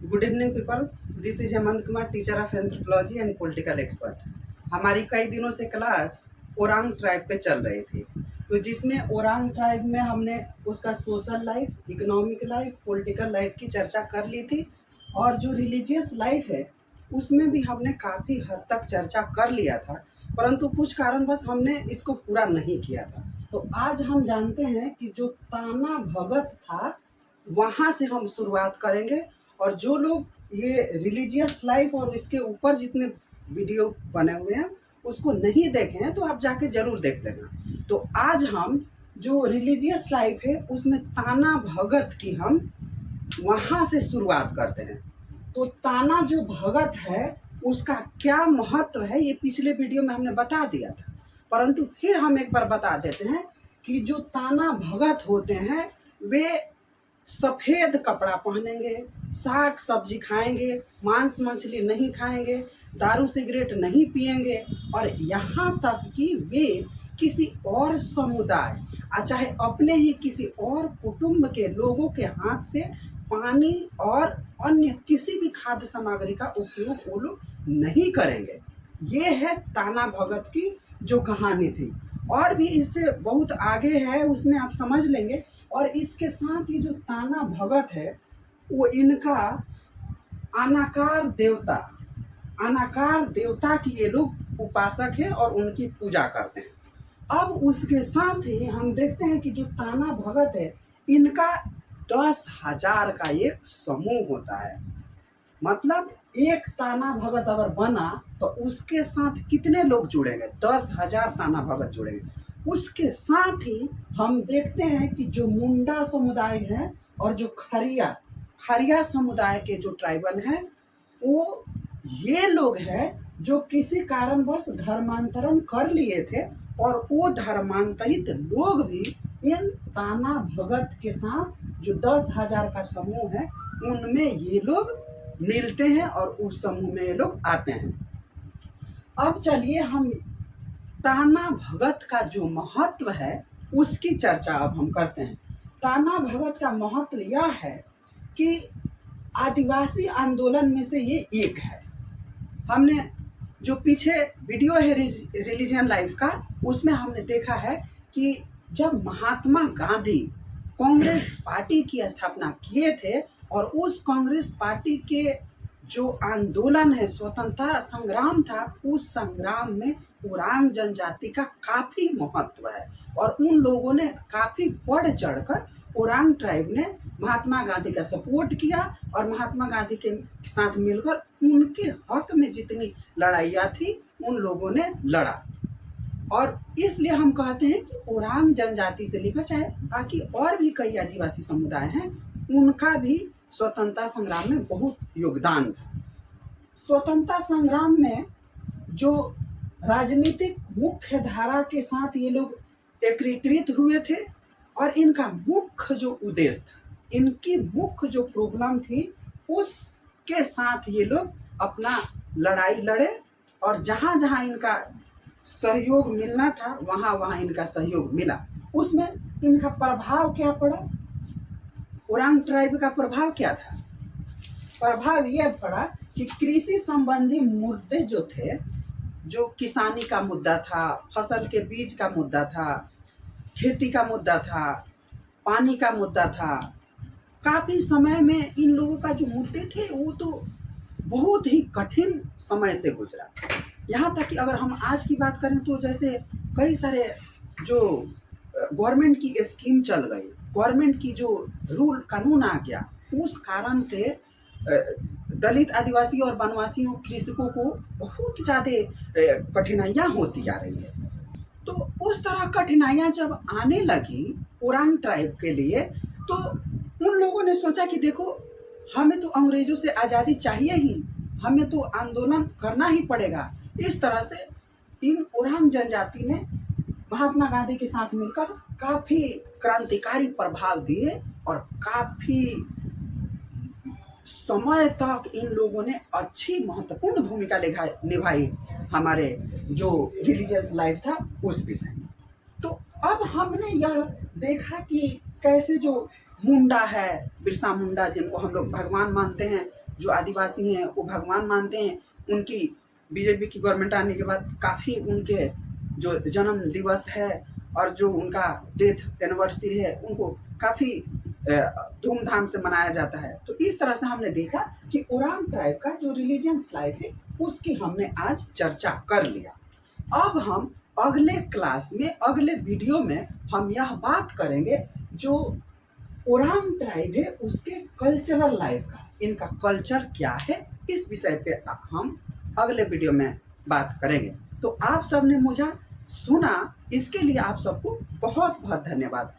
Good evening people, this is Hemant Kumar, teacher of anthropology and political expert. हमारी कई दिनों से क्लास ओरांग ट्राइब पे चल रही थी, तो जिसमें ओरांग ट्राइब में हमने उसका social life, economic life, political life की चर्चा कर ली थी। और जो रिलीजियस लाइफ है उसमें भी हमने काफ़ी हद तक चर्चा कर लिया था, परंतु कुछ कारणवश हमने इसको पूरा नहीं किया था। तो आज हम जानते हैं कि जो ताना भगत था वहाँ से हम शुरुआत करेंगे। और जो लोग ये रिलीजियस लाइफ और इसके ऊपर जितने वीडियो बने हुए हैं उसको नहीं देखे हैं तो आप जाके ज़रूर देख लेना। तो आज हम जो रिलीजियस लाइफ है उसमें ताना भगत की हम वहाँ से शुरुआत करते हैं। तो ताना जो भगत है उसका क्या महत्व है ये पिछले वीडियो में हमने बता दिया था, परंतु फिर हम एक बार बता देते हैं कि जो ताना भगत होते हैं वे सफ़ेद कपड़ा पहनेंगे, साग सब्जी खाएंगे, मांस मछली नहीं खाएंगे, दारू सिगरेट नहीं पिएंगे, और यहाँ तक कि वे किसी और समुदाय चाहे अपने ही किसी और कुटुंब के लोगों के हाथ से पानी और अन्य किसी भी खाद्य सामग्री का उपयोग वो लोग नहीं करेंगे। ये है ताना भगत की जो कहानी थी। और भी इससे बहुत आगे है, उसमें आप समझ लेंगे। और इसके साथ ही जो ताना भगत है वो इनका अनाकार देवता की ये लोग उपासक हैं और उनकी पूजा करते हैं। अब उसके साथ ही हम देखते हैं कि जो ताना भगत है इनका 10,000 का एक समूह होता है। मतलब एक ताना भगत अगर बना तो उसके साथ कितने लोग जुड़ेंगे? 10,000 ताना भगत जुड़ेंगे। उसके साथ ही हम देखते हैं कि जो मुंडा समुदाय है और जो खरिया समुदाय के जो ट्राइबल हैं वो ये लोग हैं जो किसी कारणवश धर्मांतरण कर लिए थे, और वो धर्मांतरित लोग भी इन ताना भगत के साथ जो 10,000 का समूह है उनमें ये लोग मिलते हैं और उस समूह में ये लोग आते हैं। अब चलिए हम ताना भगत का जो महत्व है उसकी चर्चा अब हम करते हैं। ताना भगत का महत्व यह है कि आदिवासी आंदोलन में से ये एक है। हमने जो पीछे वीडियो है रिलीजन लाइफ का उसमें हमने देखा है कि जब महात्मा गांधी कांग्रेस पार्टी की स्थापना किए थे और उस कांग्रेस पार्टी के जो आंदोलन है, स्वतंत्रता संग्राम था, उस संग्राम में ओरांग जनजाति का काफ़ी महत्व है। और उन लोगों ने काफ़ी बढ़ चढ़कर ओरांग ट्राइब ने महात्मा गांधी का सपोर्ट किया और महात्मा गांधी के साथ मिलकर उनके हक में जितनी लड़ाइयाँ थी उन लोगों ने लड़ा। और इसलिए हम कहते हैं कि ओरांग जनजाति से लेकर चाहे बाकी और भी कई आदिवासी समुदाय हैं उनका भी स्वतंत्रता संग्राम में बहुत योगदान था। स्वतंत्रता संग्राम में जो राजनीतिक मुख्य धारा के साथ ये लोग एकीकृत हुए थे और इनका मुख्य जो उद्देश्य था, इनकी मुख्य जो प्रॉब्लम थी उसके साथ ये लोग अपना लड़ाई लड़े और जहाँ जहाँ इनका सहयोग मिलना था वहाँ वहाँ इनका सहयोग मिला। उसमें इनका प्रभाव क्या पड़ा? ओरांग ट्राइब का प्रभाव क्या था? प्रभाव यह पड़ा कि कृषि संबंधी मुद्दे जो थे, जो किसानी का मुद्दा था, फसल के बीज का मुद्दा था, खेती का मुद्दा था, पानी का मुद्दा था, काफ़ी समय में इन लोगों का जो मुद्दे थे वो तो बहुत ही कठिन समय से गुजरा। यहाँ तक कि अगर हम आज की बात करें तो जैसे कई सारे जो गवर्नमेंट की स्कीम चल गई, गवर्नमेंट की जो रूल कानून आ गया, उस कारण से दलित आदिवासी और वनवासियों कृषकों को बहुत ज़्यादा कठिनाइयाँ होती जा रही है। तो उस तरह कठिनाइयाँ जब आने लगी ओरांग ट्राइब के लिए तो उन लोगों ने सोचा कि देखो हमें तो अंग्रेज़ों से आज़ादी चाहिए ही, हमें तो आंदोलन करना ही पड़ेगा। इस तरह से इन ओरांग जनजाति ने महात्मा गांधी के साथ मिलकर काफ़ी क्रांतिकारी प्रभाव दिए और काफ़ी समय तक इन लोगों ने अच्छी महत्वपूर्ण भूमिका निभाई हमारे जो रिलीजियस लाइफ था उस विषय में। तो अब हमने यह देखा कि कैसे जो मुंडा है, बिरसा मुंडा जिनको हम लोग भगवान मानते हैं, जो आदिवासी हैं वो भगवान मानते हैं। उनकी बीजेपी की गवर्नमेंट आने के बाद काफ़ी उनके जो जन्म दिवस है और जो उनका डेथ एनिवर्सरी है उनको काफ़ी धूमधाम से मनाया जाता है। तो इस तरह से हमने देखा कि ओराम ट्राइब का जो रिलीजियस लाइफ है उसकी हमने आज चर्चा कर लिया। अब हम अगले क्लास में, अगले वीडियो में हम यह बात करेंगे जो ओराम ट्राइब है उसके कल्चरल लाइफ का, इनका कल्चर क्या है, इस विषय पे हम अगले वीडियो में बात करेंगे। तो आप सबने मुझे सुना, इसके लिए आप सबको बहुत बहुत धन्यवाद।